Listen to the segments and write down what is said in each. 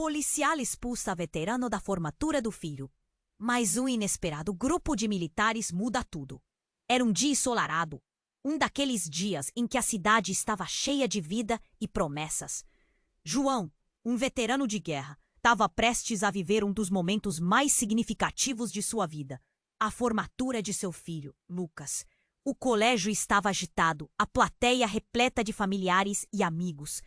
Policial expulsa veterano da formatura do filho. Mas um inesperado grupo de militares muda tudo. Era um dia ensolarado. Um daqueles dias em que a cidade estava cheia de vida e promessas. João, um veterano de guerra, estava prestes a viver um dos momentos mais significativos de sua vida. A formatura de seu filho, Lucas. O colégio estava agitado, a plateia repleta de familiares e amigos,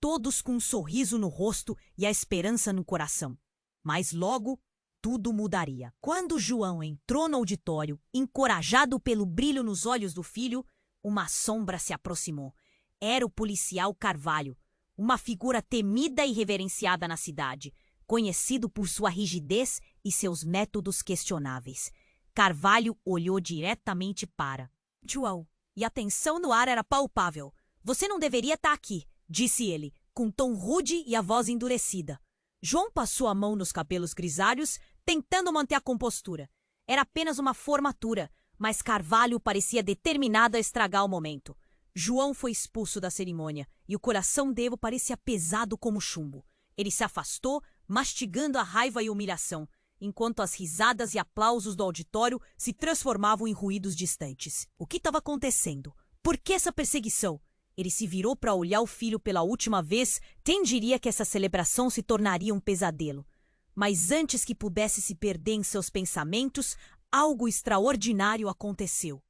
todos com um sorriso no rosto e a esperança no coração. Mas logo, tudo mudaria. Quando João entrou no auditório, encorajado pelo brilho nos olhos do filho, uma sombra se aproximou. Era o policial Carvalho, uma figura temida e reverenciada na cidade, conhecido por sua rigidez e seus métodos questionáveis. Carvalho olhou diretamente para João, e a tensão no ar era palpável. Você não deveria estar aqui, disse ele, com tom rude e a voz endurecida. João passou a mão nos cabelos grisalhos, tentando manter a compostura. Era apenas uma formatura, mas Carvalho parecia determinado a estragar o momento. João foi expulso da cerimônia e o coração dele parecia pesado como chumbo. Ele se afastou, mastigando a raiva e humilhação, enquanto as risadas e aplausos do auditório se transformavam em ruídos distantes. O que estava acontecendo? Por que essa perseguição? Ele se virou para olhar o filho pela última vez. Quem diria que essa celebração se tornaria um pesadelo? Mas antes que pudesse se perder em seus pensamentos, algo extraordinário aconteceu.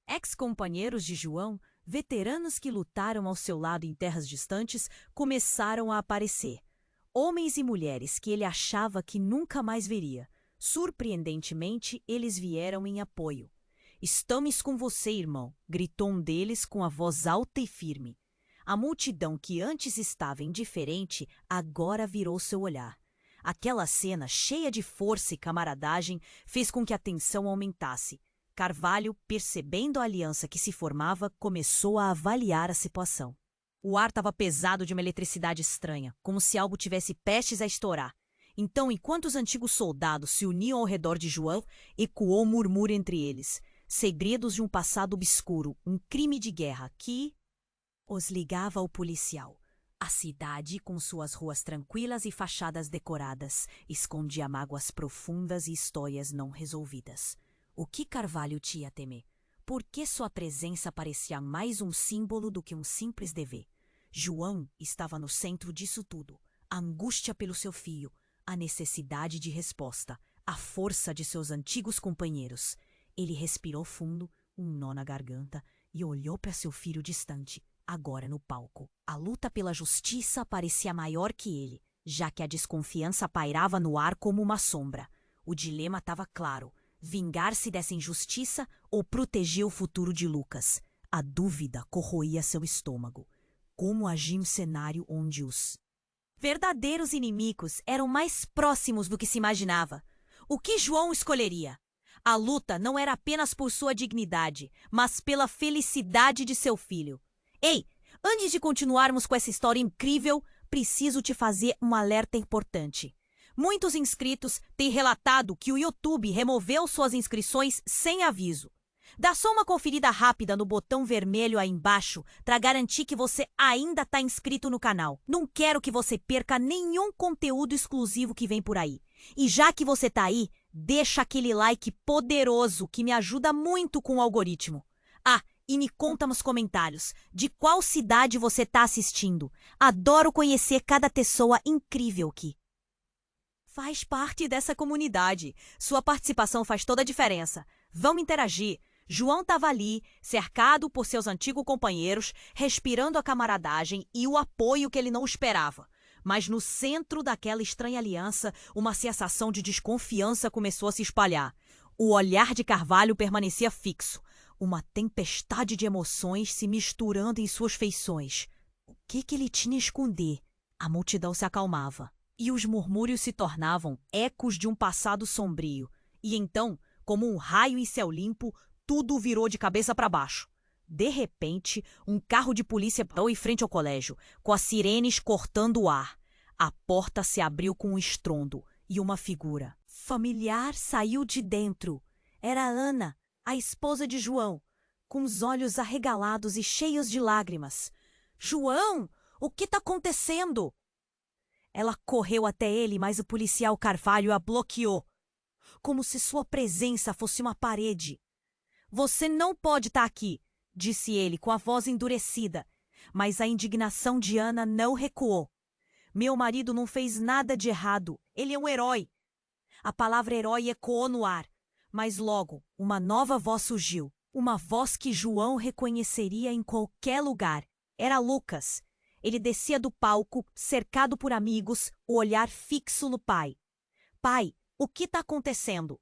Ex-companheiros de João, veteranos que lutaram ao seu lado em terras distantes, começaram a aparecer. Homens e mulheres que ele achava que nunca mais veria. Surpreendentemente, eles vieram em apoio. Estamos com você, irmão, gritou um deles com a voz alta e firme. A multidão que antes estava indiferente agora virou seu olhar. Aquela cena, cheia de força e camaradagem, fez com que a tensão aumentasse. Carvalho, percebendo a aliança que se formava, começou a avaliar a situação. O ar estava pesado de uma eletricidade estranha, como se algo tivesse prestes a estourar. Então, enquanto os antigos soldados se uniam ao redor de João, ecoou um murmúrio entre eles. Segredos de um passado obscuro, um crime de guerra que os ligava ao policial. A cidade, com suas ruas tranquilas e fachadas decoradas, escondia mágoas profundas e histórias não resolvidas. O que Carvalho tinha a temer? Por que sua presença parecia mais um símbolo do que um simples dever? João estava no centro disso tudo. A angústia pelo seu filho, a necessidade de resposta, a força de seus antigos companheiros. Ele respirou fundo, um nó na garganta, e olhou para seu filho distante, agora no palco. A luta pela justiça parecia maior que ele, já que a desconfiança pairava no ar como uma sombra. O dilema estava claro: vingar-se dessa injustiça ou proteger o futuro de Lucas. A dúvida corroía seu estômago. Como agir em um cenário onde os verdadeiros inimigos eram mais próximos do que se imaginava? O que João escolheria? A luta não era apenas por sua dignidade, mas pela felicidade de seu filho. Ei, antes de continuarmos com essa história incrível, preciso te fazer um alerta importante. Muitos inscritos têm relatado que o YouTube removeu suas inscrições sem aviso. Dá só uma conferida rápida no botão vermelho aí embaixo para garantir que você ainda está inscrito no canal. Não quero que você perca nenhum conteúdo exclusivo que vem por aí. E já que você está aí, deixa aquele like poderoso que me ajuda muito com o algoritmo. Ah, e me conta nos comentários de qual cidade você está assistindo. Adoro conhecer cada pessoa incrível aqui. Faz parte dessa comunidade. Sua participação faz toda a diferença. Vamos interagir. João estava ali, cercado por seus antigos companheiros, respirando a camaradagem e o apoio que ele não esperava. Mas no centro daquela estranha aliança, uma sensação de desconfiança começou a se espalhar. O olhar de Carvalho permanecia fixo, uma tempestade de emoções se misturando em suas feições. O que ele tinha a esconder? A multidão se acalmava, e os murmúrios se tornavam ecos de um passado sombrio. E então, como um raio em céu limpo, tudo virou de cabeça para baixo. De repente, um carro de polícia parou em frente ao colégio, com as sirenes cortando o ar. A porta se abriu com um estrondo e uma figura familiar saiu de dentro. Era Ana, a esposa de João, com os olhos arregalados e cheios de lágrimas. João, o que está acontecendo? Ela correu até ele, mas o policial Carvalho a bloqueou, como se sua presença fosse uma parede. Você não pode estar aqui, disse ele com a voz endurecida, mas a indignação de Ana não recuou. Meu marido não fez nada de errado, ele é um herói. A palavra herói ecoou no ar, mas logo uma nova voz surgiu, uma voz que João reconheceria em qualquer lugar. Era Lucas. Ele descia do palco, cercado por amigos, o olhar fixo no pai. Pai, o que está acontecendo?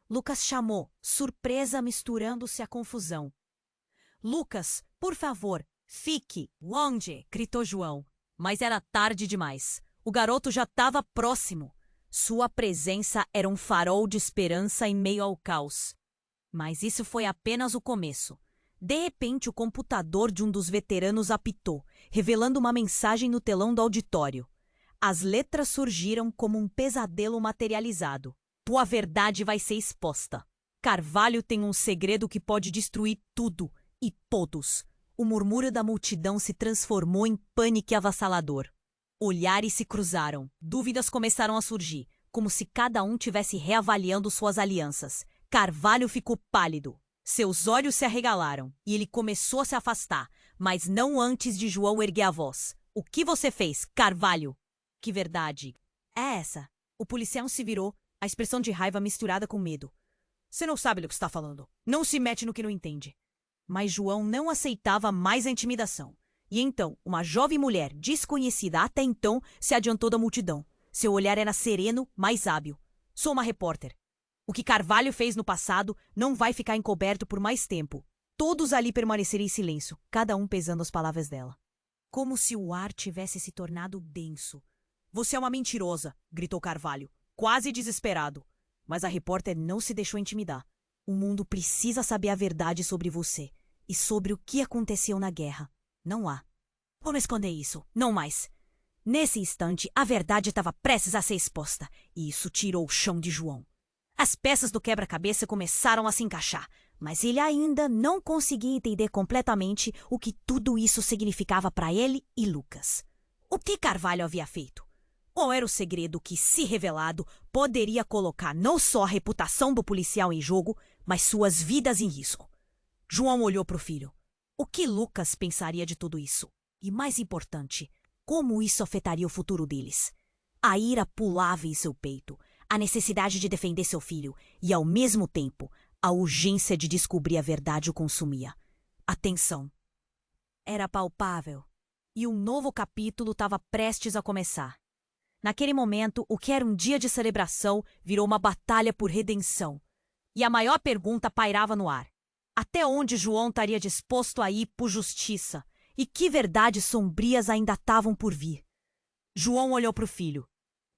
Lucas chamou, surpresa misturando-se à confusão. Lucas, por favor, fique. Onde? Gritou João. Mas era tarde demais. O garoto já estava próximo. Sua presença era um farol de esperança em meio ao caos. Mas isso foi apenas o começo. De repente, o computador de um dos veteranos apitou, revelando uma mensagem no telão do auditório. As letras surgiram como um pesadelo materializado. Tua verdade vai ser exposta. Carvalho tem um segredo que pode destruir tudo e todos. O murmúrio da multidão se transformou em pânico avassalador. Olhares se cruzaram. Dúvidas começaram a surgir, como se cada um tivesse reavaliando suas alianças. Carvalho ficou pálido. Seus olhos se arregalaram e ele começou a se afastar, mas não antes de João erguer a voz. O que você fez, Carvalho? Que verdade é essa? O policial se virou, a expressão de raiva misturada com medo. Você não sabe do que está falando. Não se mete no que não entende. Mas João não aceitava mais a intimidação. E então, uma jovem mulher, desconhecida até então, se adiantou da multidão. Seu olhar era sereno, mas hábil. Sou uma repórter. O que Carvalho fez no passado não vai ficar encoberto por mais tempo. Todos ali permaneceram em silêncio, cada um pesando as palavras dela. Como se o ar tivesse se tornado denso. Você é uma mentirosa, gritou Carvalho, quase desesperado. Mas a repórter não se deixou intimidar. O mundo precisa saber a verdade sobre você e sobre o que aconteceu na guerra. Não há. Vamos esconder isso, não mais. Nesse instante, a verdade estava prestes a ser exposta, e isso tirou o chão de João. As peças do quebra-cabeça começaram a se encaixar, mas ele ainda não conseguia entender completamente o que tudo isso significava para ele e Lucas. O que Carvalho havia feito? Qual era o segredo que, se revelado, poderia colocar não só a reputação do policial em jogo, mas suas vidas em risco? João olhou para o filho. O que Lucas pensaria de tudo isso? E, mais importante, como isso afetaria o futuro deles? A ira pulava em seu peito. A necessidade de defender seu filho e, ao mesmo tempo, a urgência de descobrir a verdade o consumia. A tensão era palpável e um novo capítulo estava prestes a começar. Naquele momento, o que era um dia de celebração virou uma batalha por redenção. E a maior pergunta pairava no ar. Até onde João estaria disposto a ir por justiça? E que verdades sombrias ainda estavam por vir? João olhou para o filho.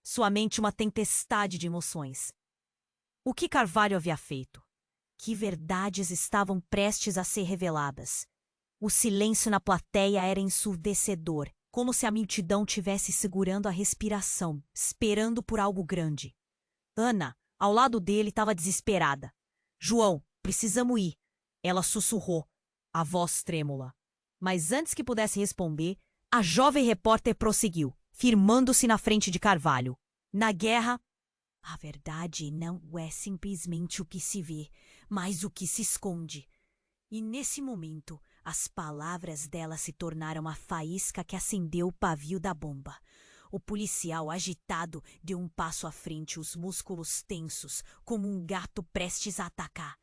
Sua mente uma tempestade de emoções. O que Carvalho havia feito? Que verdades estavam prestes a ser reveladas? O silêncio na plateia era ensurdecedor, como se a multidão tivesse segurando a respiração, esperando por algo grande. Ana, ao lado dele, estava desesperada. João, precisamos ir. Ela sussurrou, a voz trêmula. Mas antes que pudesse responder, a jovem repórter prosseguiu, firmando-se na frente de Carvalho. Na guerra, a verdade não é simplesmente o que se vê, mas o que se esconde. E nesse momento, as palavras dela se tornaram a faísca que acendeu o pavio da bomba. O policial, agitado, deu um passo à frente, os músculos tensos, como um gato prestes a atacar.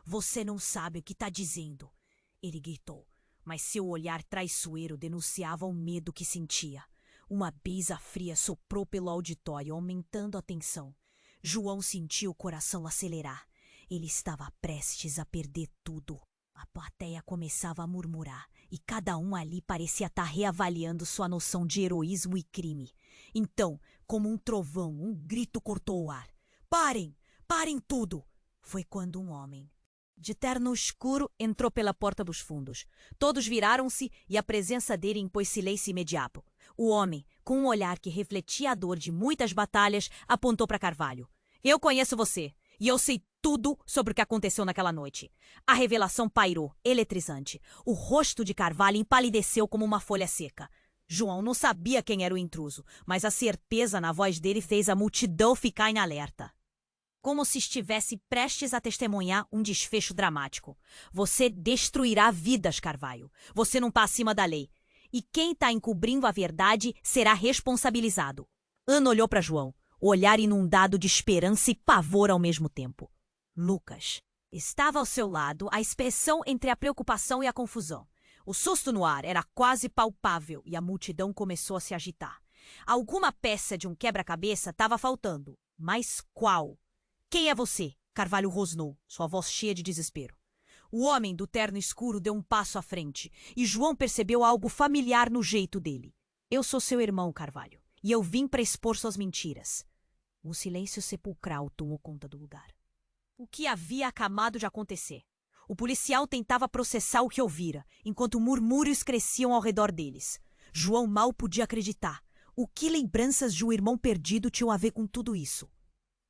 Você não sabe o que está dizendo, ele gritou, mas seu olhar traiçoeiro denunciava o medo que sentia. Uma brisa fria soprou pelo auditório, aumentando a tensão. João sentiu o coração acelerar. Ele estava prestes a perder tudo. A plateia começava a murmurar, e cada um ali parecia estar reavaliando sua noção de heroísmo e crime. Então, como um trovão, um grito cortou o ar. Parem! Parem tudo! Foi quando um homem, de terno escuro, entrou pela porta dos fundos. Todos viraram-se e a presença dele impôs silêncio imediato. O homem, com um olhar que refletia a dor de muitas batalhas, apontou para Carvalho. Eu conheço você, e eu sei tudo sobre o que aconteceu naquela noite. A revelação pairou, eletrizante. O rosto de Carvalho empalideceu como uma folha seca. João não sabia quem era o intruso, mas a certeza na voz dele fez a multidão ficar em alerta. Como se estivesse prestes a testemunhar um desfecho dramático. Você destruirá vidas, Carvalho. Você não está acima da lei. E quem está encobrindo a verdade será responsabilizado. Ana olhou para João, o olhar inundado de esperança e pavor ao mesmo tempo. Lucas estava ao seu lado, a expressão entre a preocupação e a confusão. O susto no ar era quase palpável e a multidão começou a se agitar. Alguma peça de um quebra-cabeça estava faltando. Mas qual? Quem é você? Carvalho rosnou, sua voz cheia de desespero. O homem do terno escuro deu um passo à frente e João percebeu algo familiar no jeito dele. Eu sou seu irmão, Carvalho, e eu vim para expor suas mentiras. O silêncio sepulcral tomou conta do lugar. O que havia acabado de acontecer? O policial tentava processar o que ouvira, enquanto murmúrios cresciam ao redor deles. João mal podia acreditar. O que lembranças de um irmão perdido tinham a ver com tudo isso?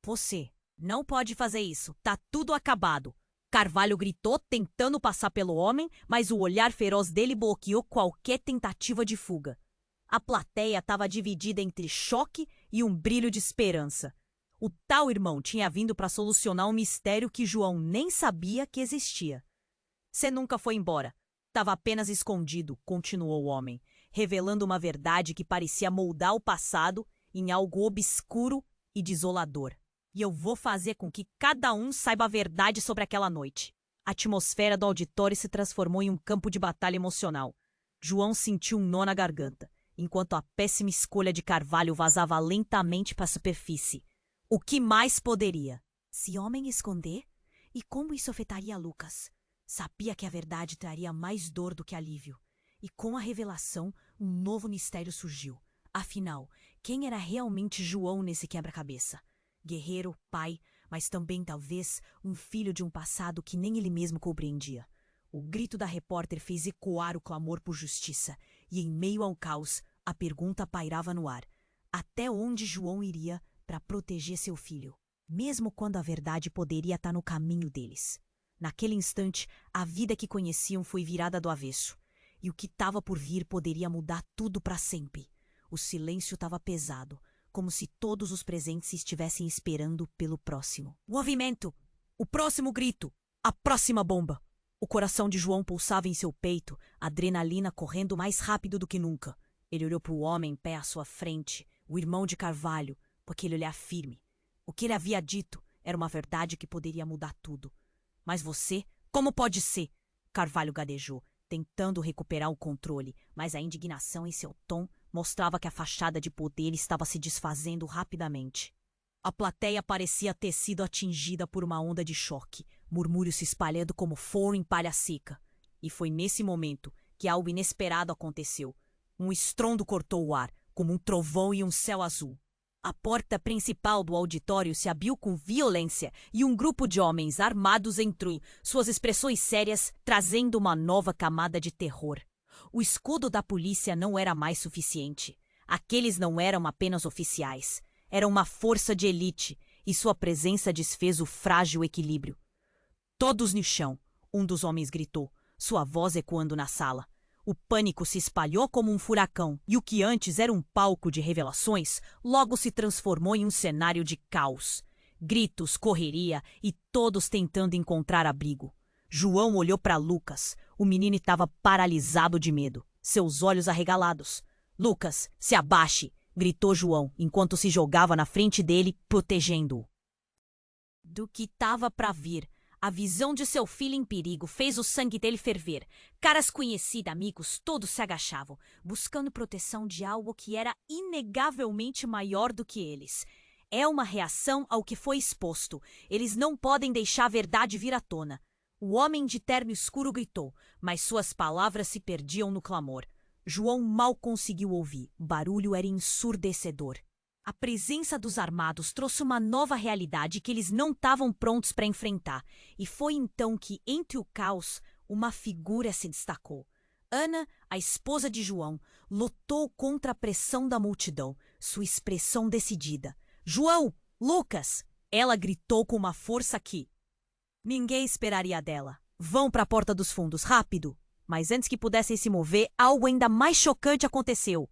Você não pode fazer isso. Tá tudo acabado. Carvalho gritou, tentando passar pelo homem, mas o olhar feroz dele bloqueou qualquer tentativa de fuga. A plateia estava dividida entre choque e um brilho de esperança. O tal irmão tinha vindo para solucionar um mistério que João nem sabia que existia. Você nunca foi embora. Estava apenas escondido, continuou o homem, revelando uma verdade que parecia moldar o passado em algo obscuro e desolador. E eu vou fazer com que cada um saiba a verdade sobre aquela noite. A atmosfera do auditório se transformou em um campo de batalha emocional. João sentiu um nó na garganta, enquanto a péssima escolha de Carvalho vazava lentamente para a superfície. O que mais poderia? Se homem esconder? E como isso afetaria Lucas? Sabia que a verdade traria mais dor do que alívio. E com a revelação, um novo mistério surgiu. Afinal, quem era realmente João nesse quebra-cabeça? Guerreiro, pai, mas também talvez um filho de um passado que nem ele mesmo compreendia. O grito da repórter fez ecoar o clamor por justiça, e em meio ao caos, a pergunta pairava no ar. Até onde João iria para proteger seu filho, mesmo quando a verdade poderia estar no caminho deles? Naquele instante, a vida que conheciam foi virada do avesso, e o que estava por vir poderia mudar tudo para sempre. O silêncio estava pesado, como se todos os presentes estivessem esperando pelo próximo. Movimento! O próximo grito! A próxima bomba! O coração de João pulsava em seu peito, a adrenalina correndo mais rápido do que nunca. Ele olhou para o homem em pé à sua frente, o irmão de Carvalho, com aquele olhar firme. O que ele havia dito era uma verdade que poderia mudar tudo. Mas você, como pode ser? Carvalho gadejou, tentando recuperar o controle, mas a indignação em seu tom mostrava que a fachada de poder estava se desfazendo rapidamente. A plateia parecia ter sido atingida por uma onda de choque, murmúrios se espalhando como fogo em palha seca. E foi nesse momento que algo inesperado aconteceu. Um estrondo cortou o ar, como um trovão e um céu azul. A porta principal do auditório se abriu com violência e um grupo de homens armados entrou, suas expressões sérias trazendo uma nova camada de terror. O escudo da polícia não era mais suficiente. Aqueles não eram apenas oficiais. Eram uma força de elite, e sua presença desfez o frágil equilíbrio. Todos no chão, um dos homens gritou, sua voz ecoando na sala. O pânico se espalhou como um furacão, e o que antes era um palco de revelações, logo se transformou em um cenário de caos. Gritos, correria e todos tentando encontrar abrigo. João olhou para Lucas. O menino estava paralisado de medo, seus olhos arregalados. Lucas, se abaixe! Gritou João, enquanto se jogava na frente dele, protegendo-o. Do que estava para vir, a visão de seu filho em perigo fez o sangue dele ferver. Caras conhecidos, amigos, todos se agachavam, buscando proteção de algo que era inegavelmente maior do que eles. É uma reação ao que foi exposto. Eles não podem deixar a verdade vir à tona. O homem de terno escuro gritou, mas suas palavras se perdiam no clamor. João mal conseguiu ouvir. O barulho era ensurdecedor. A presença dos armados trouxe uma nova realidade que eles não estavam prontos para enfrentar. E foi então que, entre o caos, uma figura se destacou. Ana, a esposa de João, lutou contra a pressão da multidão, sua expressão decidida. João! Lucas! Ela gritou com uma força que ninguém esperaria dela. Vão para a porta dos fundos, rápido! Mas antes que pudessem se mover, algo ainda mais chocante aconteceu.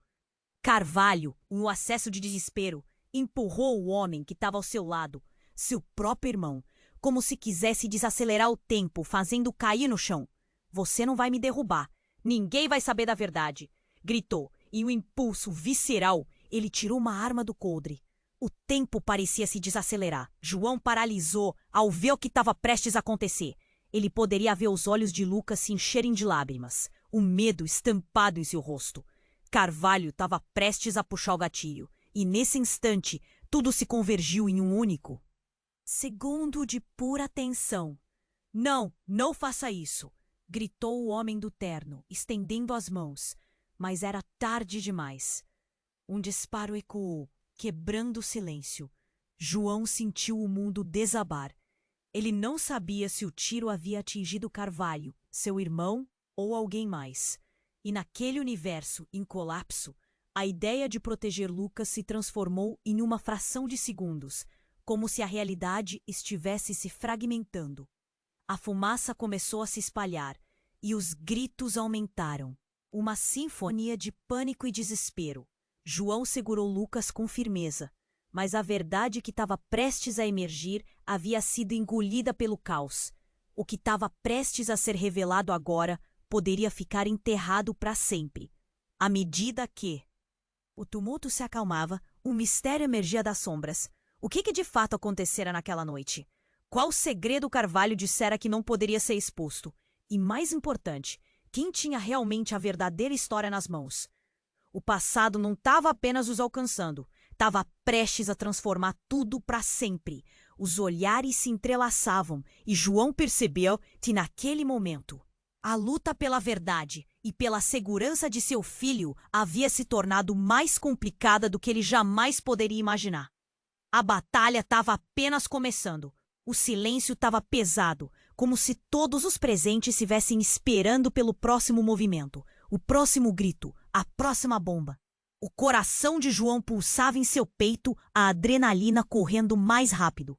Carvalho, em um acesso de desespero, empurrou o homem que estava ao seu lado, seu próprio irmão, como se quisesse desacelerar o tempo, fazendo cair no chão. Você não vai me derrubar. Ninguém vai saber da verdade, gritou, e um impulso visceral, ele tirou uma arma do coldre. O tempo parecia se desacelerar. João paralisou ao ver o que estava prestes a acontecer. Ele poderia ver os olhos de Lucas se encherem de lágrimas, o medo estampado em seu rosto. Carvalho estava prestes a puxar o gatilho, e nesse instante tudo se convergiu em um único segundo de pura tensão. Não, não faça isso, gritou o homem do terno, estendendo as mãos, mas era tarde demais. Um disparo ecoou, quebrando o silêncio. João sentiu o mundo desabar. Ele não sabia se o tiro havia atingido Carvalho, seu irmão ou alguém mais. E naquele universo em colapso, a ideia de proteger Lucas se transformou em uma fração de segundos, como se a realidade estivesse se fragmentando. A fumaça começou a se espalhar e os gritos aumentaram. Uma sinfonia de pânico e desespero. João segurou Lucas com firmeza, mas a verdade que estava prestes a emergir havia sido engolida pelo caos. O que estava prestes a ser revelado agora poderia ficar enterrado para sempre. À medida que o tumulto se acalmava, um mistério emergia das sombras. O que de fato acontecera naquela noite? Qual segredo Carvalho dissera que não poderia ser exposto? E mais importante, quem tinha realmente a verdadeira história nas mãos? O passado não estava apenas os alcançando, estava prestes a transformar tudo para sempre. Os olhares se entrelaçavam e João percebeu que naquele momento a luta pela verdade e pela segurança de seu filho havia se tornado mais complicada do que ele jamais poderia imaginar. A batalha estava apenas começando. O silêncio estava pesado, como se todos os presentes estivessem esperando pelo próximo movimento, o próximo grito, a próxima bomba. O coração de João pulsava em seu peito, a adrenalina correndo mais rápido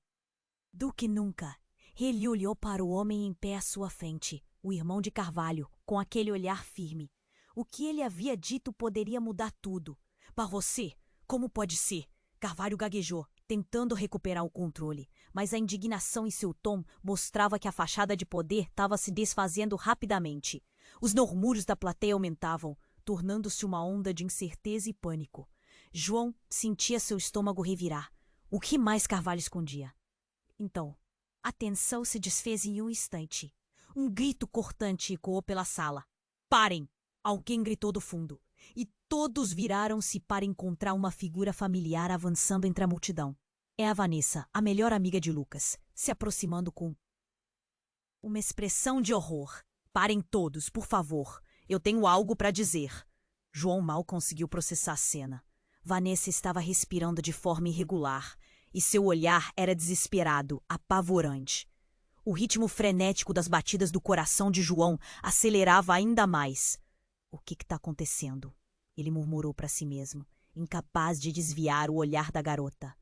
do que nunca. Ele olhou para o homem em pé à sua frente, o irmão de Carvalho, com aquele olhar firme. O que ele havia dito poderia mudar tudo. Para você, como pode ser? Carvalho gaguejou, tentando recuperar o controle, mas a indignação em seu tom mostrava que a fachada de poder estava se desfazendo rapidamente. Os murmúrios da plateia aumentavam, tornando-se uma onda de incerteza e pânico. João sentia seu estômago revirar. O que mais Carvalho escondia? Então, a tensão se desfez em um instante. Um grito cortante ecoou pela sala. Parem! Alguém gritou do fundo. E todos viraram-se para encontrar uma figura familiar avançando entre a multidão. É a Vanessa, a melhor amiga de Lucas, se aproximando com uma expressão de horror. Parem todos, por favor. Eu tenho algo para dizer. João mal conseguiu processar a cena. Vanessa estava respirando de forma irregular, e seu olhar era desesperado, apavorante. O ritmo frenético das batidas do coração de João acelerava ainda mais. O que está acontecendo? Ele murmurou para si mesmo, incapaz de desviar o olhar da garota.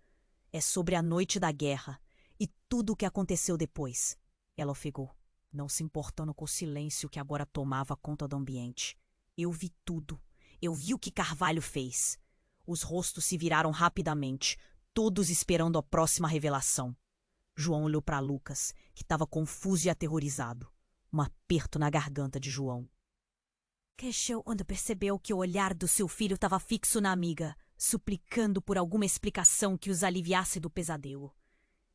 É sobre a noite da guerra e tudo o que aconteceu depois. Ela ofegou, não se importando com o silêncio que agora tomava conta do ambiente. Eu vi tudo. Eu vi o que Carvalho fez. Os rostos se viraram rapidamente, todos esperando a próxima revelação. João olhou para Lucas, que estava confuso e aterrorizado. Um aperto na garganta de João. Cresceu quando percebeu que o olhar do seu filho estava fixo na amiga, suplicando por alguma explicação que os aliviasse do pesadelo.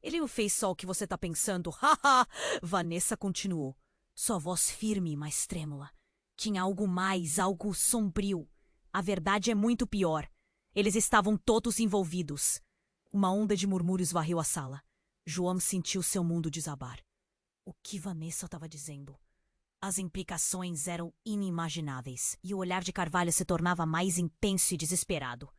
Ele não fez só o que você está pensando, haha! Vanessa continuou, sua voz firme, mas trêmula. Tinha algo mais, algo sombrio. A verdade é muito pior. Eles estavam todos envolvidos. Uma onda de murmúrios varreu a sala. João sentiu seu mundo desabar. O que Vanessa estava dizendo? As implicações eram inimagináveis, e o olhar de Carvalho se tornava mais intenso e desesperado.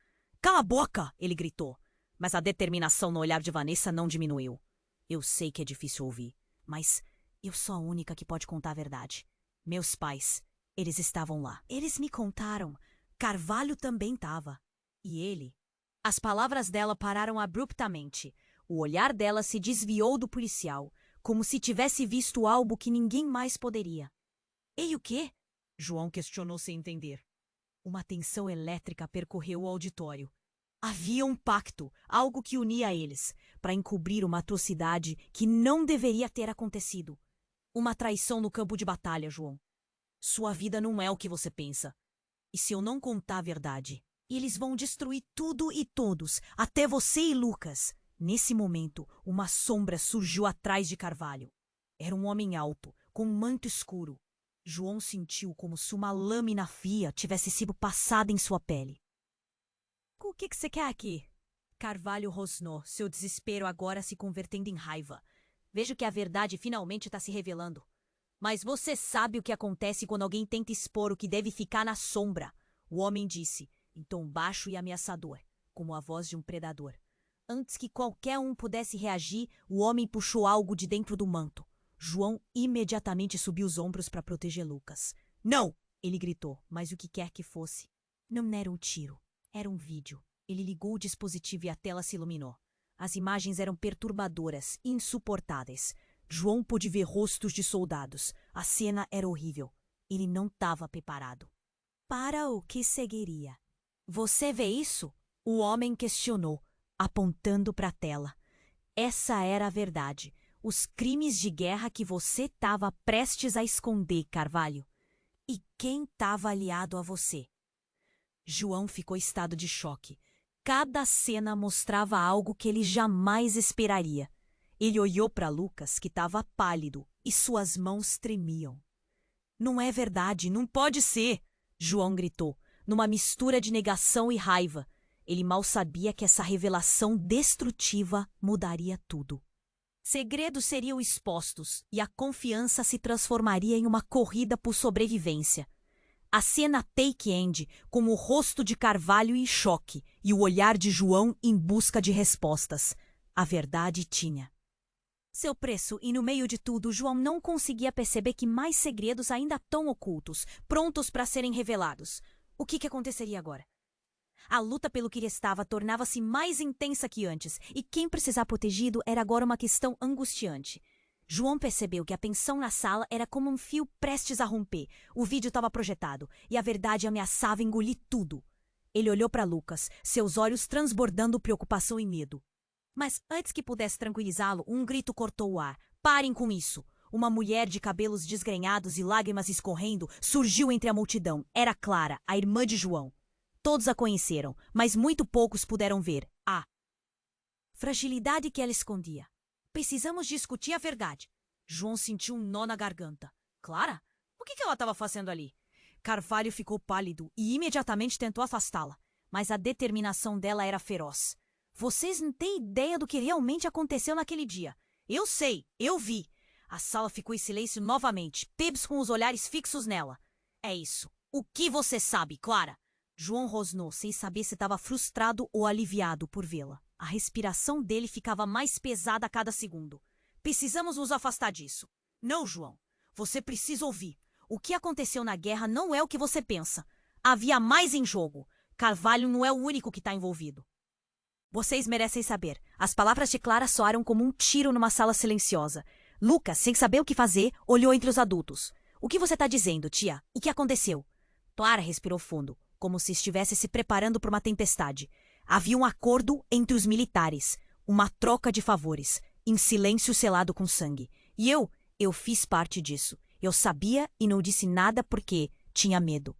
Cala a boca! Ele gritou. Mas a determinação no olhar de Vanessa não diminuiu. Eu sei que é difícil ouvir, mas eu sou a única que pode contar a verdade. Meus pais, eles estavam lá. Eles me contaram. Carvalho também estava. E ele? As palavras dela pararam abruptamente. O olhar dela se desviou do policial, como se tivesse visto algo que ninguém mais poderia. Ei, o quê? João questionou sem entender. Uma tensão elétrica percorreu o auditório. Havia um pacto, algo que unia eles, para encobrir uma atrocidade que não deveria ter acontecido. Uma traição no campo de batalha, João. Sua vida não é o que você pensa. E se eu não contar a verdade, eles vão destruir tudo e todos, até você e Lucas. Nesse momento, uma sombra surgiu atrás de Carvalho. Era um homem alto, com um manto escuro. João sentiu como se uma lâmina fria tivesse sido passada em sua pele. O que você quer aqui? Carvalho rosnou, seu desespero agora se convertendo em raiva. Vejo que a verdade finalmente está se revelando. Mas você sabe o que acontece quando alguém tenta expor o que deve ficar na sombra, o homem disse, em tom baixo e ameaçador, como a voz de um predador. Antes que qualquer um pudesse reagir, o homem puxou algo de dentro do manto. João imediatamente subiu os ombros para proteger Lucas. Não! Ele gritou, mas o que quer que fosse. Não era um tiro. Era um vídeo. Ele ligou o dispositivo e a tela se iluminou. As imagens eram perturbadoras, insuportáveis. João pôde ver rostos de soldados. A cena era horrível. Ele não estava preparado. Para o que seguiria? Você vê isso? O homem questionou, apontando para a tela. Essa era a verdade. Os crimes de guerra que você estava prestes a esconder, Carvalho. E quem estava aliado a você? João ficou em estado de choque. Cada cena mostrava algo que ele jamais esperaria. Ele olhou para Lucas, que estava pálido, e suas mãos tremiam. Não é verdade, não pode ser! João gritou, numa mistura de negação e raiva. Ele mal sabia que essa revelação destrutiva mudaria tudo. Segredos seriam expostos e a confiança se transformaria em uma corrida por sobrevivência. A cena take-end, com o rosto de Carvalho em choque e o olhar de João em busca de respostas. A verdade tinha seu preço, e no meio de tudo, João não conseguia perceber que mais segredos ainda estão ocultos, prontos para serem revelados. O que aconteceria agora? A luta pelo que restava tornava-se mais intensa que antes, e quem precisava protegido era agora uma questão angustiante. João percebeu que a tensão na sala era como um fio prestes a romper. O vídeo estava projetado, e a verdade ameaçava engolir tudo. Ele olhou para Lucas, seus olhos transbordando preocupação e medo. Mas antes que pudesse tranquilizá-lo, um grito cortou o ar. Parem com isso! Uma mulher de cabelos desgrenhados e lágrimas escorrendo surgiu entre a multidão. Era Clara, a irmã de João. Todos a conheceram, mas muito poucos puderam ver a fragilidade que ela escondia. Precisamos discutir a verdade. João sentiu um nó na garganta. Clara? O que ela estava fazendo ali? Carvalho ficou pálido e imediatamente tentou afastá-la, mas a determinação dela era feroz. Vocês não têm ideia do que realmente aconteceu naquele dia. Eu sei, eu vi. A sala ficou em silêncio novamente, Pebs com os olhares fixos nela. É isso. O que você sabe, Clara? João rosnou, sem saber se estava frustrado ou aliviado por vê-la. A respiração dele ficava mais pesada a cada segundo. Precisamos nos afastar disso. Não, João. Você precisa ouvir. O que aconteceu na guerra não é o que você pensa. Havia mais em jogo. Carvalho não é o único que está envolvido. Vocês merecem saber. As palavras de Clara soaram como um tiro numa sala silenciosa. Lucas, sem saber o que fazer, olhou entre os adultos. O que você está dizendo, tia? O que aconteceu? Clara respirou fundo, como se estivesse se preparando para uma tempestade. Havia um acordo entre os militares, uma troca de favores, em silêncio selado com sangue. E eu fiz parte disso. Eu sabia e não disse nada porque tinha medo.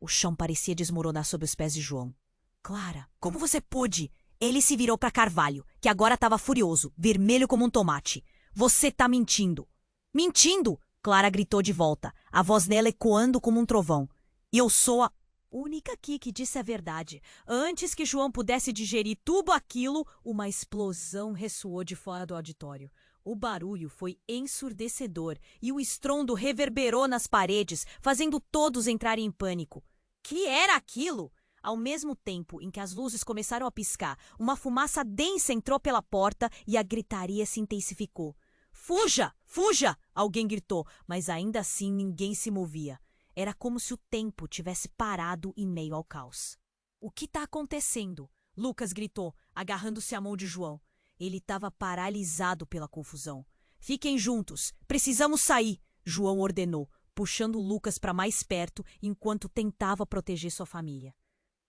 O chão parecia desmoronar sob os pés de João. Clara, como você pôde? Ele se virou para Carvalho, que agora estava furioso, vermelho como um tomate. Você tá mentindo. Mentindo! Clara gritou de volta, a voz dela ecoando como um trovão. E eu sou a única aqui que disse a verdade. Antes que João pudesse digerir tudo aquilo, uma explosão ressoou de fora do auditório. O barulho foi ensurdecedor e o estrondo reverberou nas paredes, fazendo todos entrarem em pânico. Que era aquilo? Ao mesmo tempo em que as luzes começaram a piscar, uma fumaça densa entrou pela porta e a gritaria se intensificou. Fuja! Fuja! Alguém gritou, mas ainda assim ninguém se movia. Era como se o tempo tivesse parado em meio ao caos. O que está acontecendo? Lucas gritou, agarrando-se à mão de João. Ele estava paralisado pela confusão. Fiquem juntos. Precisamos sair, João ordenou, puxando Lucas para mais perto enquanto tentava proteger sua família.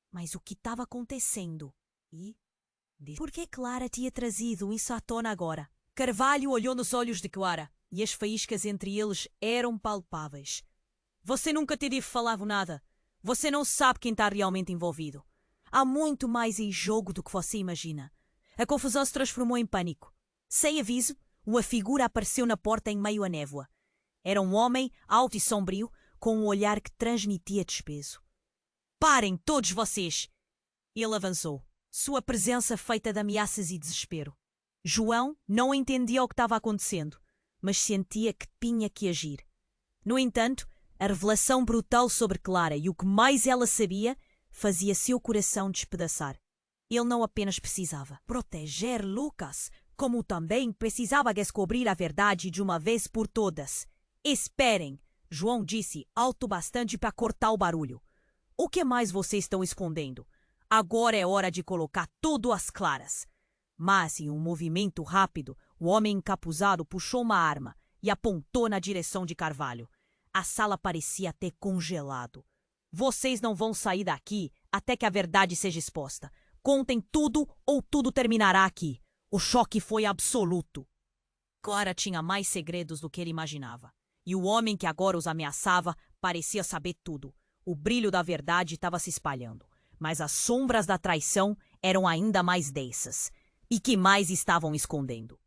Mas o que estava acontecendo? Por que Clara tinha trazido isso à tona agora? Carvalho olhou nos olhos de Clara e as faíscas entre eles eram palpáveis. Você nunca te deve falar nada. Você não sabe quem está realmente envolvido. Há muito mais em jogo do que você imagina. A confusão se transformou em pânico. Sem aviso, uma figura apareceu na porta em meio à névoa. Era um homem alto e sombrio, com um olhar que transmitia desprezo. Parem, todos vocês! Ele avançou, sua presença feita de ameaças e desespero. João não entendia o que estava acontecendo, mas sentia que tinha que agir. No entanto, a revelação brutal sobre Clara e o que mais ela sabia fazia seu coração despedaçar. Ele não apenas precisava proteger Lucas, como também precisava descobrir a verdade de uma vez por todas. Esperem, João disse alto bastante para cortar o barulho. O que mais vocês estão escondendo? Agora é hora de colocar tudo às claras. Mas, em um movimento rápido, o homem encapuzado puxou uma arma e apontou na direção de Carvalho. A sala parecia ter congelado. Vocês não vão sair daqui até que a verdade seja exposta. Contem tudo ou tudo terminará aqui. O choque foi absoluto. Clara tinha mais segredos do que ele imaginava. E o homem que agora os ameaçava parecia saber tudo. O brilho da verdade estava se espalhando. Mas as sombras da traição eram ainda mais densas. E que mais estavam escondendo?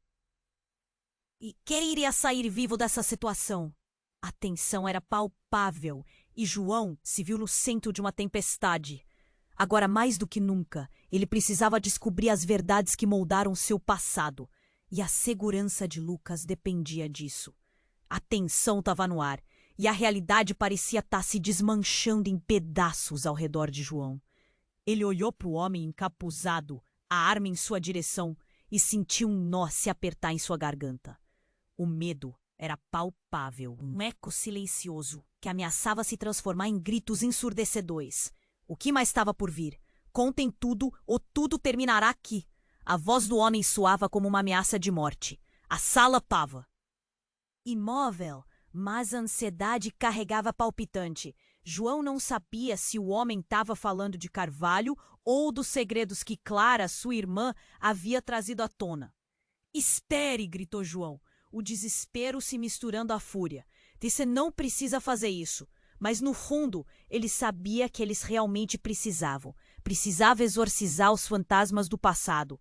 E quem iria sair vivo dessa situação? A tensão era palpável e João se viu no centro de uma tempestade. Agora, mais do que nunca, ele precisava descobrir as verdades que moldaram seu passado. E a segurança de Lucas dependia disso. A tensão estava no ar e a realidade parecia estar se desmanchando em pedaços ao redor de João. Ele olhou para o homem encapuzado, a arma em sua direção, e sentiu um nó se apertar em sua garganta. O medo era palpável, um eco silencioso que ameaçava se transformar em gritos ensurdecedores. O que mais estava por vir? Contem tudo ou tudo terminará aqui. A voz do homem soava como uma ameaça de morte. A sala estava imóvel, mas a ansiedade carregava palpitante. João não sabia se o homem estava falando de Carvalho ou dos segredos que Clara, sua irmã, havia trazido à tona. Espere, gritou João, o desespero se misturando à fúria. Você não precisa fazer isso. Mas no fundo, ele sabia que eles realmente precisavam. Precisava exorcizar os fantasmas do passado.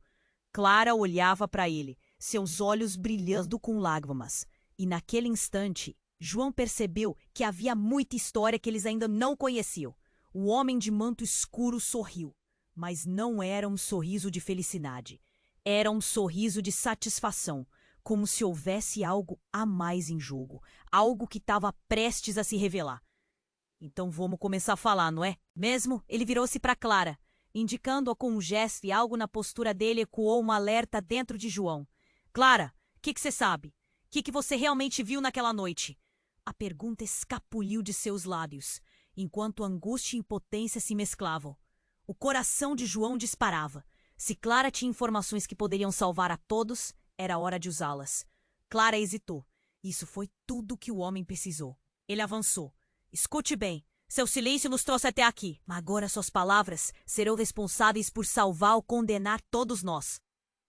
Clara olhava para ele, seus olhos brilhando com lágrimas. E naquele instante, João percebeu que havia muita história que eles ainda não conheciam. O homem de manto escuro sorriu, mas não era um sorriso de felicidade. Era um sorriso de satisfação, como se houvesse algo a mais em jogo, algo que estava prestes a se revelar. Então vamos começar a falar, não é? Mesmo, ele virou-se para Clara, indicando-a com um gesto, e algo na postura dele ecoou um alerta dentro de João. Clara, o que você sabe? O que você realmente viu naquela noite? A pergunta escapuliu de seus lábios, enquanto angústia e impotência se mesclavam. O coração de João disparava. Se Clara tinha informações que poderiam salvar a todos, era hora de usá-las. Clara hesitou. Isso foi tudo que o homem precisou. Ele avançou. Escute bem. Seu silêncio nos trouxe até aqui. Mas agora suas palavras serão responsáveis por salvar ou condenar todos nós.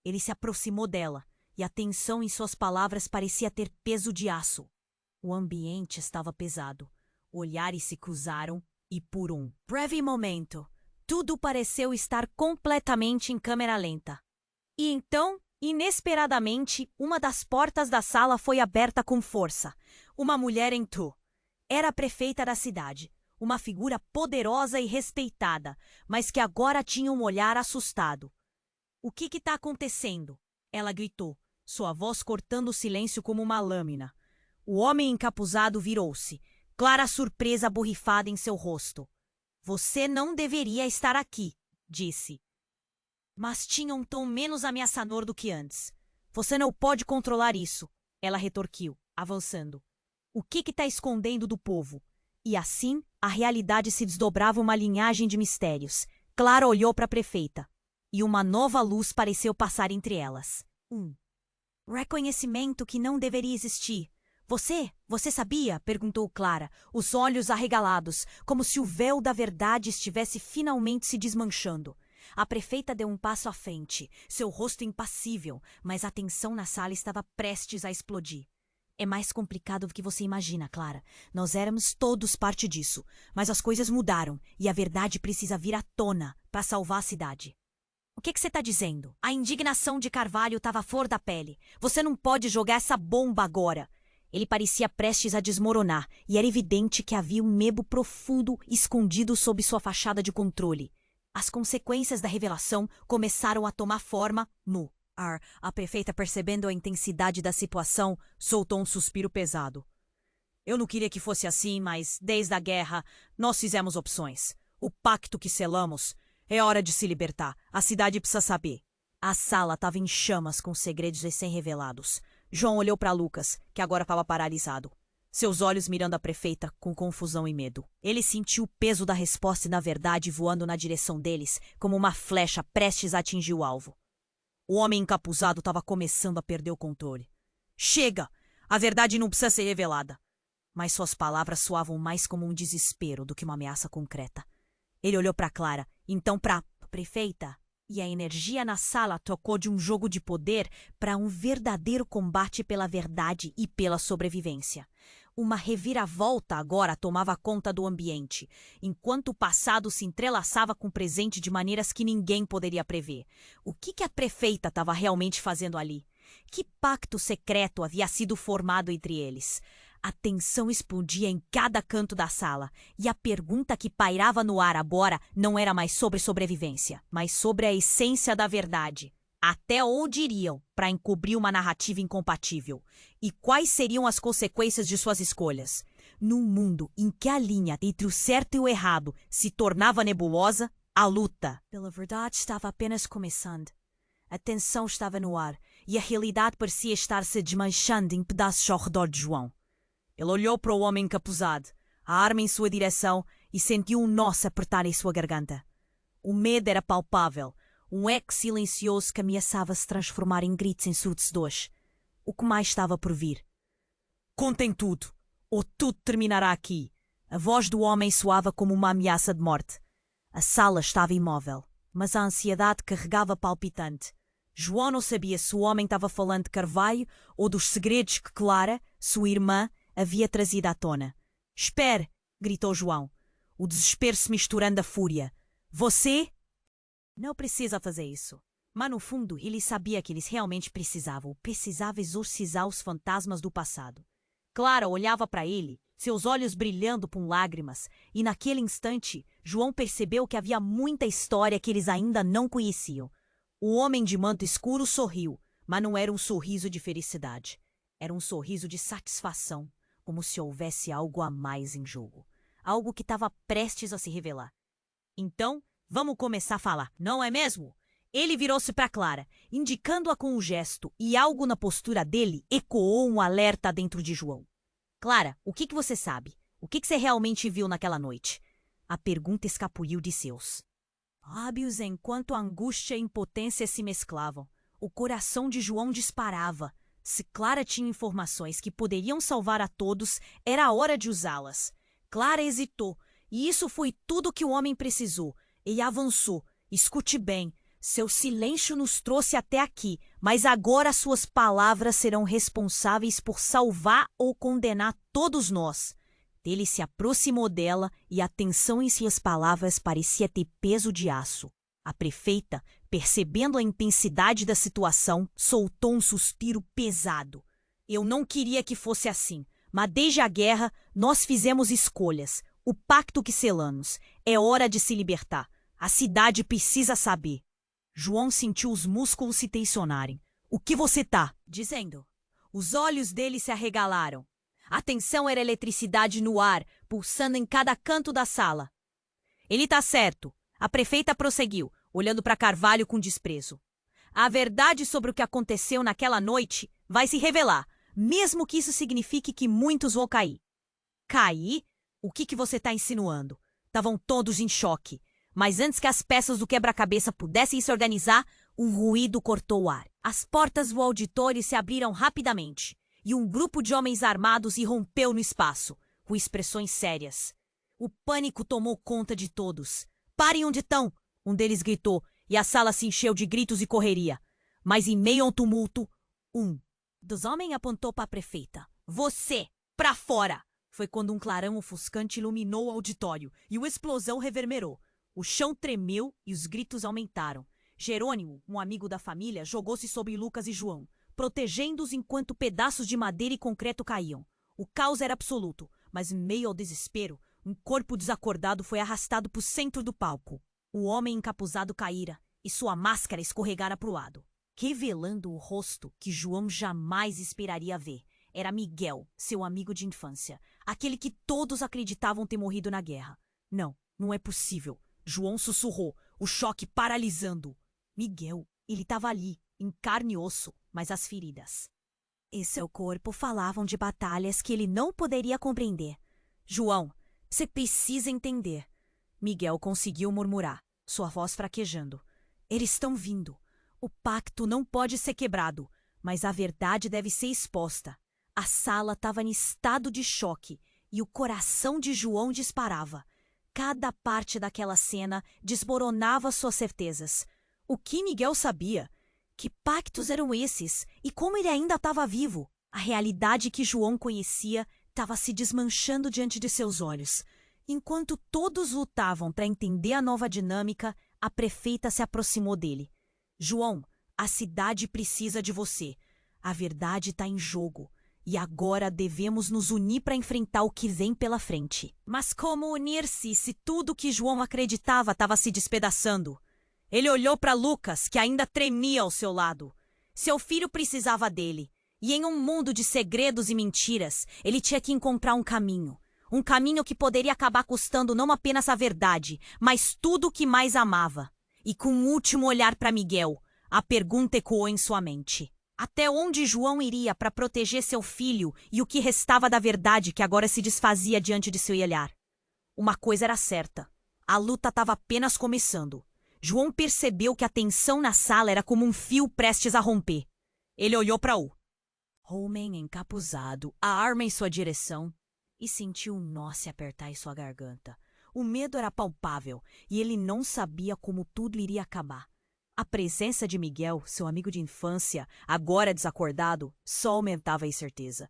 Ele se aproximou dela, e a tensão em suas palavras parecia ter peso de aço. O ambiente estava pesado. Olhares se cruzaram e, por um breve momento, tudo pareceu estar completamente em câmera lenta. E então, inesperadamente, uma das portas da sala foi aberta com força. Uma mulher entrou. Era a prefeita da cidade, uma figura poderosa e respeitada, mas que agora tinha um olhar assustado. O que está acontecendo? Ela gritou, sua voz cortando o silêncio como uma lâmina. O homem encapuzado virou-se, clara surpresa borrifada em seu rosto. Você não deveria estar aqui, disse. Mas tinha um tom menos ameaçador do que antes. Você não pode controlar isso, ela retorquiu, avançando. O que está escondendo do povo? E assim, a realidade se desdobrava uma linhagem de mistérios. Clara olhou para a prefeita, e uma nova luz pareceu passar entre elas. Reconhecimento que não deveria existir. Você sabia? Perguntou Clara, os olhos arregalados, como se o véu da verdade estivesse finalmente se desmanchando. A prefeita deu um passo à frente, seu rosto impassível, mas a tensão na sala estava prestes a explodir. É mais complicado do que você imagina, Clara. Nós éramos todos parte disso, mas as coisas mudaram e a verdade precisa vir à tona para salvar a cidade. O que você está dizendo? A indignação de Carvalho estava à flor da pele. Você não pode jogar essa bomba agora. Ele parecia prestes a desmoronar, e era evidente que havia um medo profundo escondido sob sua fachada de controle. As consequências da revelação começaram a tomar forma no ar. A prefeita, percebendo a intensidade da situação, soltou um suspiro pesado. Eu não queria que fosse assim, mas desde a guerra nós fizemos opções. O pacto que selamos, é hora de se libertar. A cidade precisa saber. A sala estava em chamas com segredos recém-revelados. João olhou para Lucas, que agora estava paralisado. Seus olhos mirando a prefeita com confusão e medo. Ele sentiu o peso da resposta e da verdade voando na direção deles, como uma flecha prestes a atingir o alvo. O homem encapuzado estava começando a perder o controle. Chega! A verdade não precisa ser revelada. Mas suas palavras soavam mais como um desespero do que uma ameaça concreta. Ele olhou para Clara, então para a prefeita. E a energia na sala trocou de um jogo de poder para um verdadeiro combate pela verdade e pela sobrevivência. Uma reviravolta agora tomava conta do ambiente, enquanto o passado se entrelaçava com o presente de maneiras que ninguém poderia prever. O que a prefeita estava realmente fazendo ali? Que pacto secreto havia sido formado entre eles? A tensão explodia em cada canto da sala, e a pergunta que pairava no ar agora não era mais sobre sobrevivência, mas sobre a essência da verdade. Até onde iriam para encobrir uma narrativa incompatível? E quais seriam as consequências de suas escolhas? Num mundo em que a linha entre o certo e o errado se tornava nebulosa, a luta pela verdade estava apenas começando. A tensão estava no ar, e a realidade parecia estar se desmanchando em pedaços ao redor de João. Ele olhou para o homem encapuzado, a arma em sua direção, e sentiu um nó se apertar em sua garganta. O medo era palpável, um eco silencioso que ameaçava se transformar em gritos ensurdecedores. O que mais estava por vir? Contem tudo, ou tudo terminará aqui. A voz do homem soava como uma ameaça de morte. A sala estava imóvel, mas a ansiedade carregava palpitante. João não sabia se o homem estava falando de Carvalho ou dos segredos que Clara, sua irmã, havia trazido à tona. Espere! Gritou João, o desespero se misturando à fúria. Você? Não precisa fazer isso. Mas no fundo ele sabia que eles realmente precisavam. Precisava exorcizar os fantasmas do passado. Clara olhava para ele, seus olhos brilhando com lágrimas, e naquele instante João percebeu que havia muita história que eles ainda não conheciam. O homem de manto escuro sorriu, mas não era um sorriso de felicidade. Era um sorriso de satisfação, como se houvesse algo a mais em jogo. Algo que estava prestes a se revelar. Então, vamos começar a falar, não é mesmo? Ele virou-se para Clara, indicando-a com um gesto, e algo na postura dele ecoou um alerta dentro de João. Clara, o que você sabe? O que você realmente viu naquela noite? A pergunta escapuliu de seus lábios enquanto a angústia e impotência se mesclavam. O coração de João disparava. Se Clara tinha informações que poderiam salvar a todos, era a hora de usá-las. Clara hesitou, e isso foi tudo que o homem precisou. Ele avançou. Escute bem, seu silêncio nos trouxe até aqui, mas agora suas palavras serão responsáveis por salvar ou condenar todos nós. Ele se aproximou dela e a tensão em suas palavras parecia ter peso de aço. A prefeita, percebendo a intensidade da situação, soltou um suspiro pesado. Eu não queria que fosse assim, mas desde a guerra nós fizemos escolhas. O pacto que selamos. É hora de se libertar. A cidade precisa saber. João sentiu os músculos se tensionarem. O que você tá dizendo? Os olhos dele se arregalaram. A tensão era eletricidade no ar, pulsando em cada canto da sala. Ele tá certo. A prefeita prosseguiu, olhando para Carvalho com desprezo. A verdade sobre o que aconteceu naquela noite vai se revelar, mesmo que isso signifique que muitos vão cair. Cair? O que você está insinuando? Estavam todos em choque. Mas antes que as peças do quebra-cabeça pudessem se organizar, um ruído cortou o ar. As portas do auditório se abriram rapidamente, e um grupo de homens armados irrompeu no espaço, com expressões sérias. O pânico tomou conta de todos. "Parem onde estão!" um deles gritou, e a sala se encheu de gritos e correria. Mas em meio ao tumulto, um dos homens apontou para a prefeita. "Você, pra fora!" Foi quando um clarão ofuscante iluminou o auditório e uma explosão reverberou. O chão tremeu e os gritos aumentaram. Jerônimo, um amigo da família, jogou-se sobre Lucas e João, protegendo-os enquanto pedaços de madeira e concreto caíam. O caos era absoluto, mas em meio ao desespero, um corpo desacordado foi arrastado para o centro do palco. O homem encapuzado caíra e sua máscara escorregara para o lado, revelando o rosto que João jamais esperaria ver. Era Miguel, seu amigo de infância, aquele que todos acreditavam ter morrido na guerra. "Não, não é possível", João sussurrou, o choque paralisando. Miguel, ele estava ali, em carne e osso, mas as feridas e seu corpo falavam de batalhas que ele não poderia compreender. "João, você precisa entender." Miguel conseguiu murmurar, sua voz fraquejando. "Eles estão vindo. O pacto não pode ser quebrado, mas a verdade deve ser exposta." A sala estava em estado de choque e o coração de João disparava. Cada parte daquela cena desmoronava suas certezas. O que Miguel sabia? Que pactos eram esses e como ele ainda estava vivo? A realidade que João conhecia estava se desmanchando diante de seus olhos. Enquanto todos lutavam para entender a nova dinâmica, a prefeita se aproximou dele. "João, a cidade precisa de você. A verdade está em jogo. E agora devemos nos unir para enfrentar o que vem pela frente." Mas como unir-se se tudo que João acreditava estava se despedaçando? Ele olhou para Lucas, que ainda tremia ao seu lado. Seu filho precisava dele. E em um mundo de segredos e mentiras, ele tinha que encontrar um caminho. Um caminho que poderia acabar custando não apenas a verdade, mas tudo o que mais amava. E com um último olhar para Miguel, a pergunta ecoou em sua mente. Até onde João iria para proteger seu filho e o que restava da verdade que agora se desfazia diante de seu olhar? Uma coisa era certa. A luta estava apenas começando. João percebeu que a tensão na sala era como um fio prestes a romper. Ele olhou para o homem encapuzado, a arma em sua direção, e sentiu um nó se apertar em sua garganta. O medo era palpável e ele não sabia como tudo iria acabar. A presença de Miguel, seu amigo de infância, agora desacordado, só aumentava a incerteza.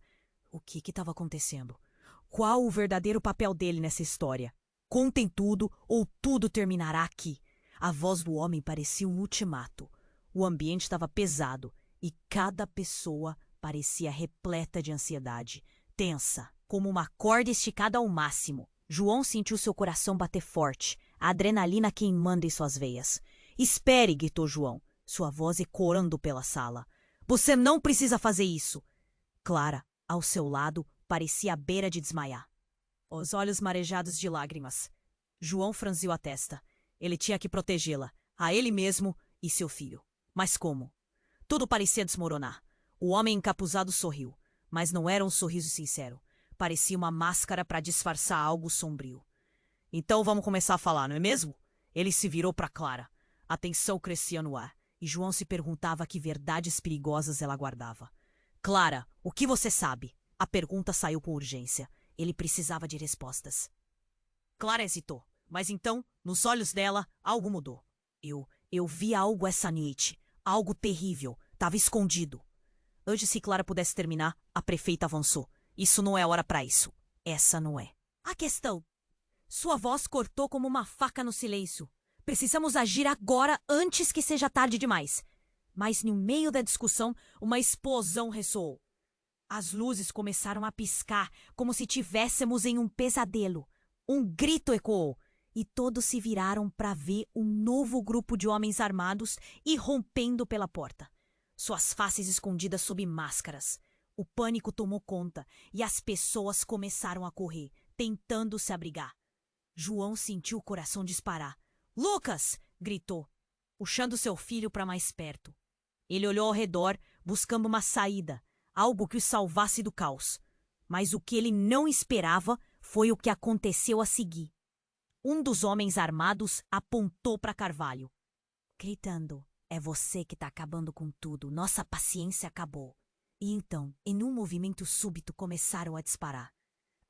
O que estava acontecendo? Qual o verdadeiro papel dele nessa história? Contem tudo ou tudo terminará aqui. A voz do homem parecia um ultimato. O ambiente estava pesado e cada pessoa parecia repleta de ansiedade, tensa, como uma corda esticada ao máximo. João sentiu seu coração bater forte, a adrenalina queimando em suas veias. "Espere", gritou João, sua voz ecoando pela sala. "Você não precisa fazer isso." Clara, ao seu lado, parecia à beira de desmaiar, os olhos marejados de lágrimas. João franziu a testa. Ele tinha que protegê-la, a ele mesmo e seu filho. Mas como? Tudo parecia desmoronar. O homem encapuzado sorriu, mas não era um sorriso sincero. Parecia uma máscara para disfarçar algo sombrio. "Então vamos começar a falar, não é mesmo?" Ele se virou para Clara. A tensão crescia no ar, e João se perguntava que verdades perigosas ela guardava. "Clara, o que você sabe?" A pergunta saiu com urgência. Ele precisava de respostas. Clara hesitou, mas então, nos olhos dela, algo mudou. Eu vi algo essa noite. Algo terrível. Estava escondido." Antes que Clara pudesse terminar, a prefeita avançou. "Isso não é hora para isso. Essa não é a questão." Sua voz cortou como uma faca no silêncio. "Precisamos agir agora, antes que seja tarde demais." Mas no meio da discussão, uma explosão ressoou. As luzes começaram a piscar, como se tivéssemos em um pesadelo. Um grito ecoou, e todos se viraram para ver um novo grupo de homens armados irrompendo pela porta. Suas faces escondidas sob máscaras. O pânico tomou conta, e as pessoas começaram a correr, tentando se abrigar. João sentiu o coração disparar. "Lucas!" gritou, puxando seu filho para mais perto. Ele olhou ao redor, buscando uma saída, algo que o salvasse do caos. Mas o que ele não esperava foi o que aconteceu a seguir. Um dos homens armados apontou para Carvalho, gritando: "É você que está acabando com tudo. Nossa paciência acabou." E então, em um movimento súbito, começaram a disparar.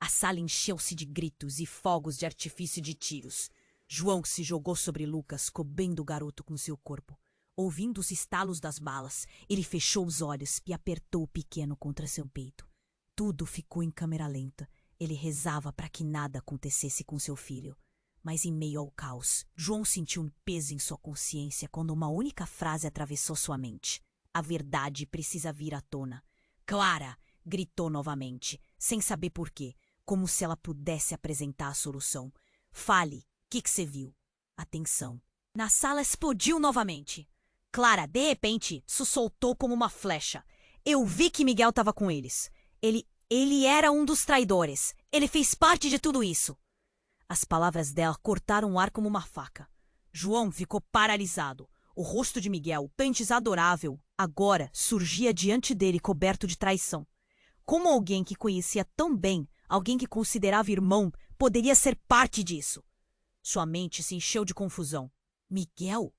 A sala encheu-se de gritos e fogos de artifício de tiros. João se jogou sobre Lucas, cobrindo o garoto com seu corpo. Ouvindo os estalos das balas, ele fechou os olhos e apertou o pequeno contra seu peito. Tudo ficou em câmera lenta. Ele rezava para que nada acontecesse com seu filho. Mas em meio ao caos, João sentiu um peso em sua consciência quando uma única frase atravessou sua mente. A verdade precisa vir à tona. Clara! Gritou novamente, sem saber por quê, como se ela pudesse apresentar a solução. Fale, o que você viu? Atenção. Na sala explodiu novamente. Clara, de repente, se soltou como uma flecha. Eu vi que Miguel estava com eles. Ele era um dos traidores. Ele fez parte de tudo isso. As palavras dela cortaram o ar como uma faca. João ficou paralisado. O rosto de Miguel, antes adorável, agora surgia diante dele coberto de traição. Como alguém que conhecia tão bem, alguém que considerava irmão, poderia ser parte disso? Sua mente se encheu de confusão. Miguel?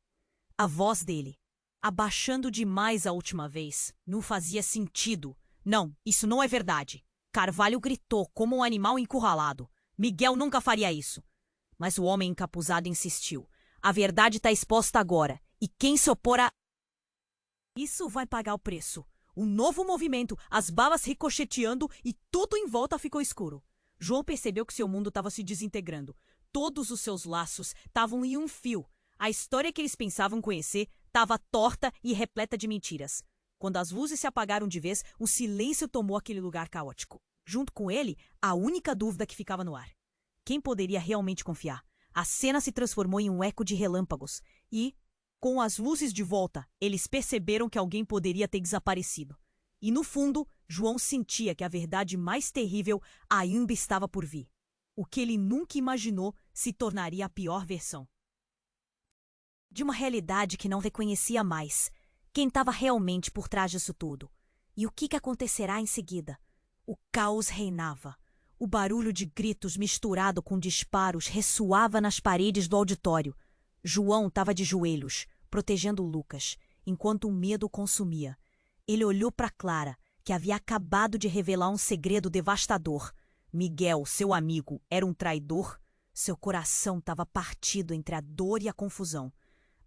A voz dele, abaixando demais a última vez, não fazia sentido. Não, isso não é verdade. Carvalho gritou como um animal encurralado. Miguel nunca faria isso. Mas o homem encapuzado insistiu. A verdade está exposta agora, e quem se opor a... Isso vai pagar o preço. Um novo movimento, as balas ricocheteando e tudo em volta ficou escuro. João percebeu que seu mundo estava se desintegrando. Todos os seus laços estavam em um fio. A história que eles pensavam conhecer estava torta e repleta de mentiras. Quando as luzes se apagaram de vez, um silêncio tomou aquele lugar caótico. Junto com ele, a única dúvida que ficava no ar. Quem poderia realmente confiar? A cena se transformou em um eco de relâmpagos e, com as luzes de volta, eles perceberam que alguém poderia ter desaparecido. E no fundo, João sentia que a verdade mais terrível ainda estava por vir. O que ele nunca imaginou se tornaria a pior versão. De uma realidade que não reconhecia mais. Quem estava realmente por trás disso tudo? E o que acontecerá em seguida? O caos reinava. O barulho de gritos misturado com disparos ressoava nas paredes do auditório. João estava de joelhos, protegendo Lucas, enquanto o medo o consumia. Ele olhou para Clara, que havia acabado de revelar um segredo devastador. Miguel, seu amigo, era um traidor? Seu coração estava partido entre a dor e a confusão.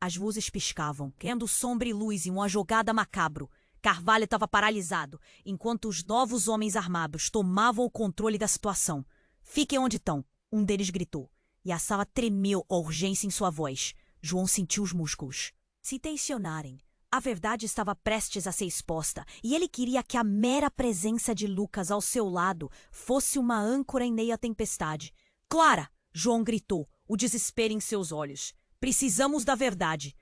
As luzes piscavam, criando sombra e luz em uma jogada macabro. Carvalho estava paralisado, enquanto os novos homens armados tomavam o controle da situação. Fiquem onde estão, um deles gritou, e a sala tremeu a urgência em sua voz. João sentiu os músculos se tensionarem. A verdade estava prestes a ser exposta, e ele queria que a mera presença de Lucas ao seu lado fosse uma âncora em meio à tempestade. Clara! João gritou, o desespero em seus olhos. Precisamos da verdade.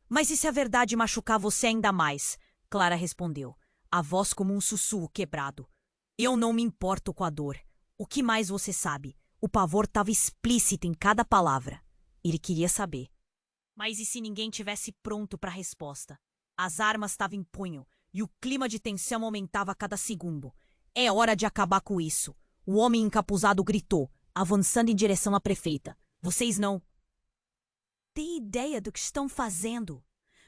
Mas e se a verdade machucar você ainda mais? Clara respondeu, a voz como um sussurro quebrado. Eu não me importo com a dor. O que mais você sabe? O pavor estava explícito em cada palavra. Ele queria saber. Mas e se ninguém tivesse pronto para a resposta? As armas estavam em punho e o clima de tensão aumentava a cada segundo. É hora de acabar com isso. O homem encapuzado gritou, avançando em direção à prefeita. Vocês não têm ideia do que estão fazendo.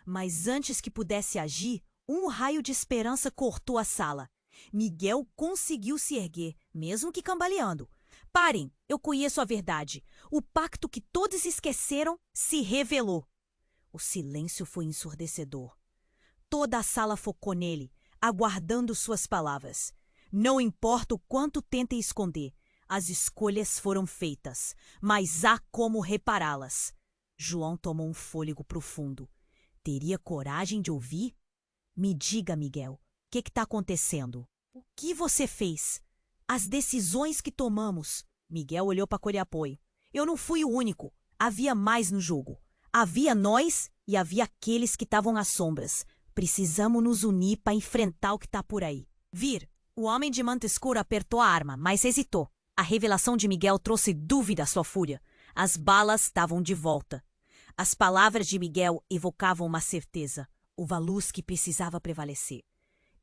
Mas antes que pudesse agir, um raio de esperança cortou a sala. Miguel conseguiu se erguer, mesmo que cambaleando. Parem, eu conheço a verdade. O pacto que todos esqueceram se revelou. O silêncio foi ensurdecedor. Toda a sala focou nele, aguardando suas palavras. Não importa o quanto tentem esconder, as escolhas foram feitas, mas há como repará-las. João tomou um fôlego profundo. Teria coragem de ouvir? Me diga, Miguel, o que está acontecendo? O que você fez? As decisões que tomamos. Miguel olhou para Coriapoio. Eu não fui o único. Havia mais no jogo. Havia nós e havia aqueles que estavam às sombras. Precisamos nos unir para enfrentar o que está por aí. Vir. O homem de manta escura apertou a arma, mas hesitou. A revelação de Miguel trouxe dúvida à sua fúria. As balas estavam de volta. As palavras de Miguel evocavam uma certeza. Houve a luz que precisava prevalecer.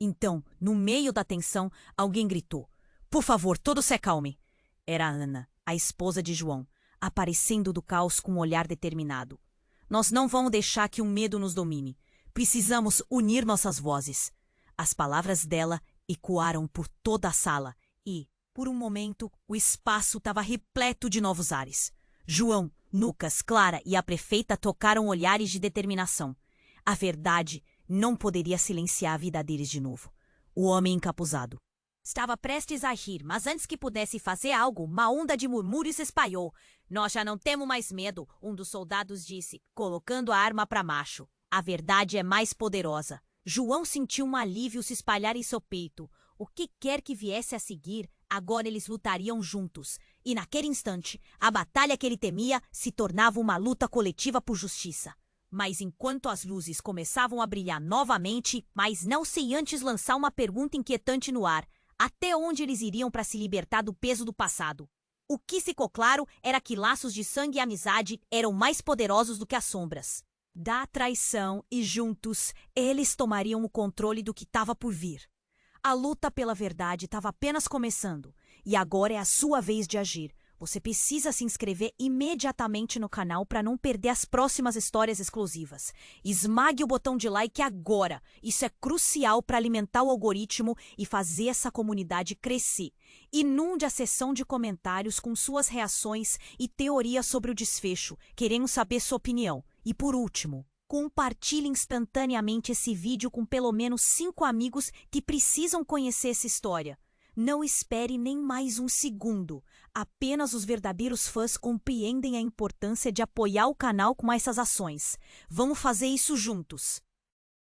Então, no meio da tensão, alguém gritou. Por favor, todos se acalmem. Era Ana, a esposa de João, aparecendo do caos com um olhar determinado. Nós não vamos deixar que o medo nos domine. Precisamos unir nossas vozes. As palavras dela ecoaram por toda a sala e, por um momento, o espaço estava repleto de novos ares. João, Lucas, Clara e a prefeita trocaram olhares de determinação. A verdade não poderia silenciar a vida deles de novo. O homem encapuzado estava prestes a rir, mas antes que pudesse fazer algo, uma onda de murmúrios se espalhou. Nós já não temos mais medo, um dos soldados disse, colocando a arma para macho. A verdade é mais poderosa. João sentiu um alívio se espalhar em seu peito. O que quer que viesse a seguir, agora eles lutariam juntos. E naquele instante, a batalha que ele temia se tornava uma luta coletiva por justiça. Mas enquanto as luzes começavam a brilhar novamente, mas não sem antes lançar uma pergunta inquietante no ar, até onde eles iriam para se libertar do peso do passado? O que ficou claro era que laços de sangue e amizade eram mais poderosos do que as sombras da traição e juntos eles tomariam o controle do que estava por vir. A luta pela verdade estava apenas começando e agora é a sua vez de agir. Você precisa se inscrever imediatamente no canal para não perder as próximas histórias exclusivas. Esmague o botão de like agora. Isso é crucial para alimentar o algoritmo e fazer essa comunidade crescer. Inunde a seção de comentários com suas reações e teorias sobre o desfecho. Queremos saber sua opinião. E por último, compartilhe instantaneamente esse vídeo com pelo menos 5 amigos que precisam conhecer essa história. Não espere nem mais um segundo. Apenas os verdadeiros fãs compreendem a importância de apoiar o canal com essas ações. Vamos fazer isso juntos.